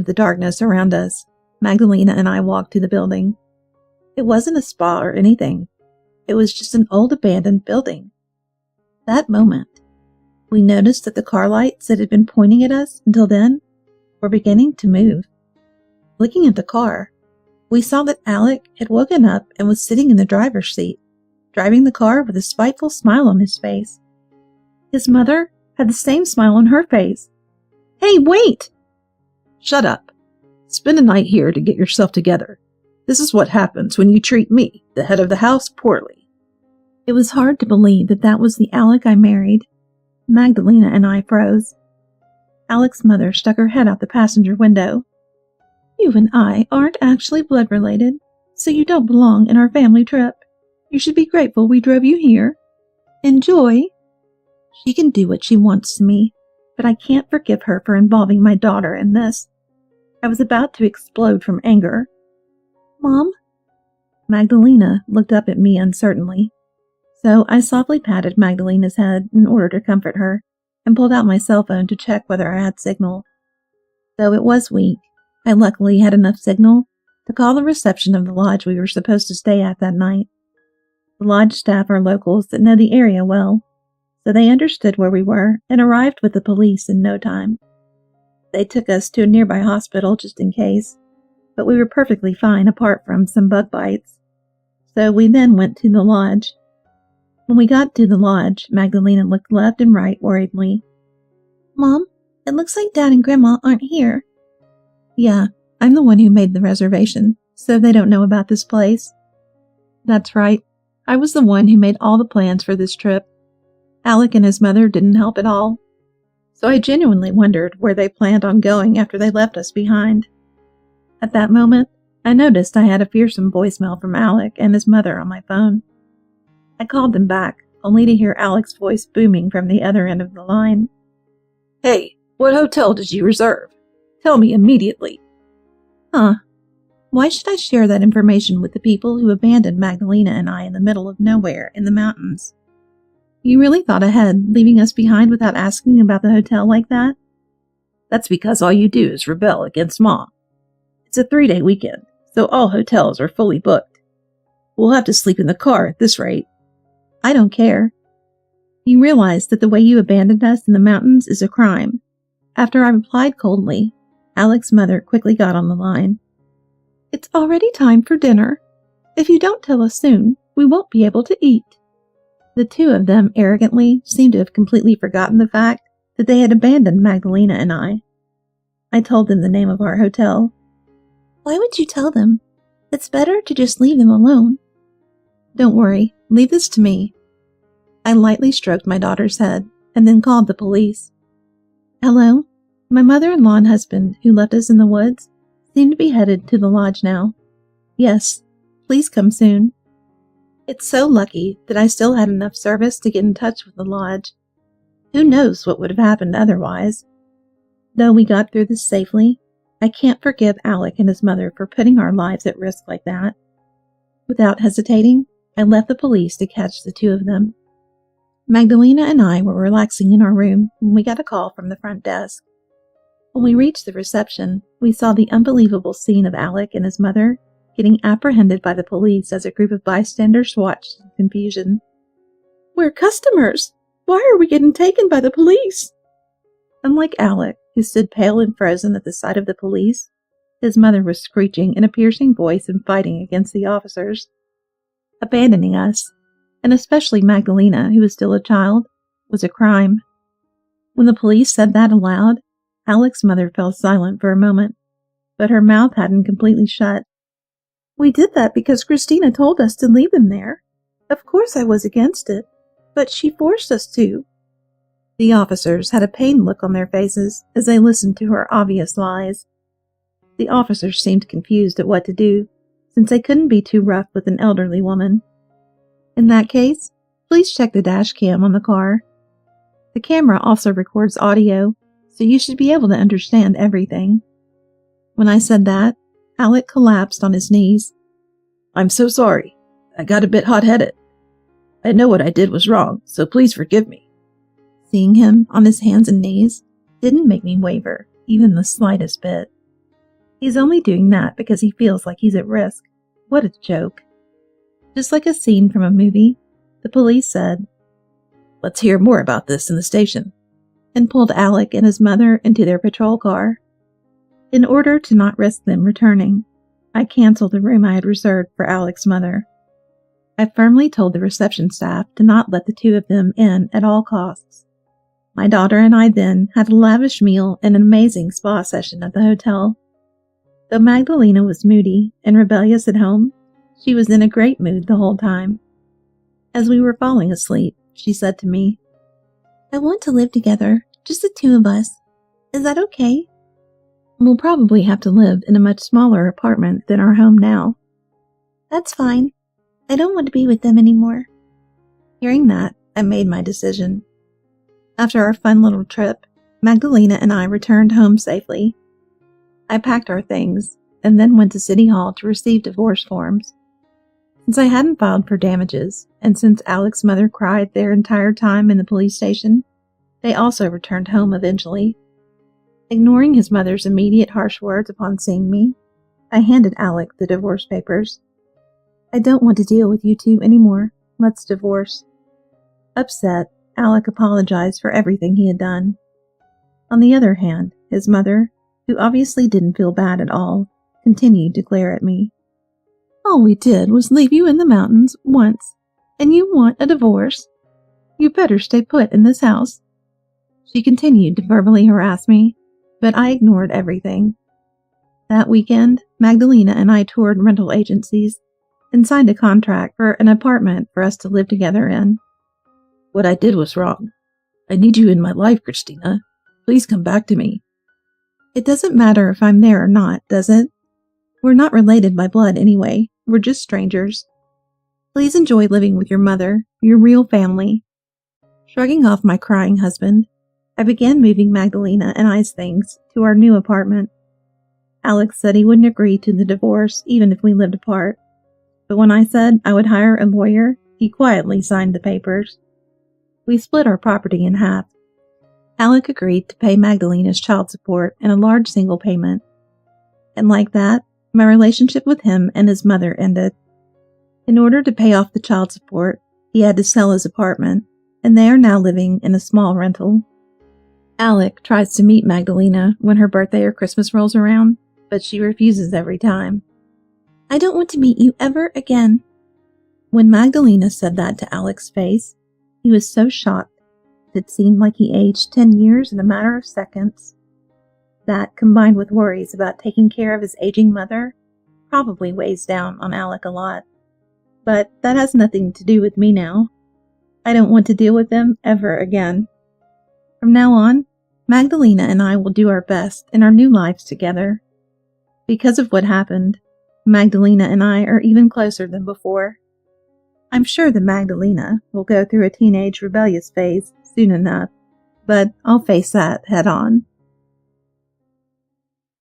the darkness around us, Magdalena and I walked to the building. It wasn't a spa or anything. It was just an old abandoned building. That moment, we noticed that the car lights that had been pointing at us until then were beginning to move. Looking at the car, we saw that Alec had woken up and was sitting in the driver's seat, driving the car with a spiteful smile on his face. His mother had the same smile on her face. "Hey, wait!" "Shut up. Spend a night here to get yourself together. This is what happens when you treat me, the head of the house, poorly." It was hard to believe that that was the Alec I married. Magdalena and I froze. Alec's mother stuck her head out the passenger window. "You and I aren't actually blood related, so you don't belong in our family trip. You should be grateful we drove you here. Enjoy." She can do what she wants to me, but I can't forgive her for involving my daughter in this. I was about to explode from anger. "Mom?" Magdalena looked up at me uncertainly, so I softly patted Magdalena's head in order to comfort her and pulled out my cell phone to check whether I had signal. Though it was weak, I luckily had enough signal to call the reception of the lodge we were supposed to stay at that night. The lodge staff are locals that know the area well, so they understood where we were and arrived with the police in no time. They took us to a nearby hospital just in case, but we were perfectly fine apart from some bug bites. So we then went to the lodge. When we got to the lodge, Magdalena looked left and right worriedly. "Mom, it looks like Dad and Grandma aren't here." "Yeah, I'm the one who made the reservation, so they don't know about this place." "That's right. I was the one who made all the plans for this trip. Alec and his mother didn't help at all, so I genuinely wondered where they planned on going after they left us behind." At that moment, I noticed I had a fearsome voicemail from Alec and his mother on my phone. I called them back, only to hear Alec's voice booming from the other end of the line. "Hey, what hotel did you reserve? Tell me immediately." "Huh. Why should I share that information with the people who abandoned Magdalena and I in the middle of nowhere in the mountains? You really thought ahead, leaving us behind without asking about the hotel like that?" "That's because all you do is rebel against Mom. It's a 3-day weekend, so all hotels are fully booked. We'll have to sleep in the car at this rate." "I don't care. You realize that the way you abandoned us in the mountains is a crime." After I replied coldly, Alec's mother quickly got on the line. "It's already time for dinner. If you don't tell us soon, we won't be able to eat." The two of them arrogantly seemed to have completely forgotten the fact that they had abandoned Magdalena and I. I told them the name of our hotel. "Why would you tell them? It's better to just leave them alone." "Don't worry, leave this to me." I lightly stroked my daughter's head and then called the police. "Hello? My mother-in-law and husband, who left us in the woods, seem to be headed to the lodge now. Yes, please come soon." It's so lucky that I still had enough service to get in touch with the lodge. Who knows what would have happened otherwise? Though we got through this safely, I can't forgive Alec and his mother for putting our lives at risk like that. Without hesitating, I left the police to catch the two of them. Magdalena and I were relaxing in our room when we got a call from the front desk. When we reached the reception, we saw the unbelievable scene of Alec and his mother getting apprehended by the police as a group of bystanders watched in confusion. "We're customers! Why are we getting taken by the police?" Unlike Alec, who stood pale and frozen at the sight of the police, his mother was screeching in a piercing voice and fighting against the officers. Abandoning us, and especially Magdalena, who was still a child, was a crime. When the police said that aloud, Alec's mother fell silent for a moment, but her mouth hadn't completely shut. "We did that because Christina told us to leave them there. Of course I was against it, but she forced us to." The officers had a pained look on their faces as they listened to her obvious lies. The officers seemed confused at what to do, since they couldn't be too rough with an elderly woman. "In that case, please check the dash cam on the car. The camera also records audio, so you should be able to understand everything." When I said that, Alec collapsed on his knees. "I'm so sorry. I got a bit hot-headed. I know what I did was wrong, so please forgive me." Seeing him on his hands and knees didn't make me waver, even the slightest bit. He's only doing that because he feels like he's at risk. What a joke. Just like a scene from a movie, the police said, "Let's hear more about this in the station," and pulled Alec and his mother into their patrol car. In order to not risk them returning, I canceled the room I had reserved for Alec's mother. I firmly told the reception staff to not let the two of them in at all costs. My daughter and I then had a lavish meal and an amazing spa session at the hotel. Though Magdalena was moody and rebellious at home, she was in a great mood the whole time. As we were falling asleep, she said to me, "I want to live together, just the two of us. Is that okay?" "We'll probably have to live in a much smaller apartment than our home now." "That's fine. I don't want to be with them anymore." Hearing that, I made my decision. After our fun little trip, Magdalena and I returned home safely. I packed our things and then went to City Hall to receive divorce forms. Since I hadn't filed for damages, and since Alec's mother cried their entire time in the police station, they also returned home eventually. Ignoring his mother's immediate harsh words upon seeing me, I handed Alec the divorce papers. "I don't want to deal with you two anymore. Let's divorce." Upset, Alec apologized for everything he had done. On the other hand, his mother, who obviously didn't feel bad at all, continued to glare at me. "All we did was leave you in the mountains once, and you want a divorce? You better stay put in this house." She continued to verbally harass me, but I ignored everything. That weekend, Magdalena and I toured rental agencies and signed a contract for an apartment for us to live together in. "What I did was wrong. I need you in my life, Christina. Please come back to me." "It doesn't matter if I'm there or not, does it? We're not related by blood anyway. We're just strangers. Please enjoy living with your mother, your real family." Shrugging off my crying husband, I began moving Magdalena and I's things to our new apartment. Alex said he wouldn't agree to the divorce even if we lived apart, but when I said I would hire a lawyer, he quietly signed the papers. We split our property in half. Alec agreed to pay Magdalena's child support in a large single payment. And like that, my relationship with him and his mother ended. In order to pay off the child support, he had to sell his apartment, and they are now living in a small rental. Alec tries to meet Magdalena when her birthday or Christmas rolls around, but she refuses every time. "I don't want to meet you ever again." When Magdalena said that to Alec's face, he was so shocked that it seemed like he aged 10 years in a matter of seconds. That, combined with worries about taking care of his aging mother, probably weighs down on Alec a lot. But that has nothing to do with me now. I don't want to deal with them ever again. From now on, Magdalena and I will do our best in our new lives together. Because of what happened, Magdalena and I are even closer than before. I'm sure that Magdalena will go through a teenage rebellious phase soon enough, but I'll face that head on.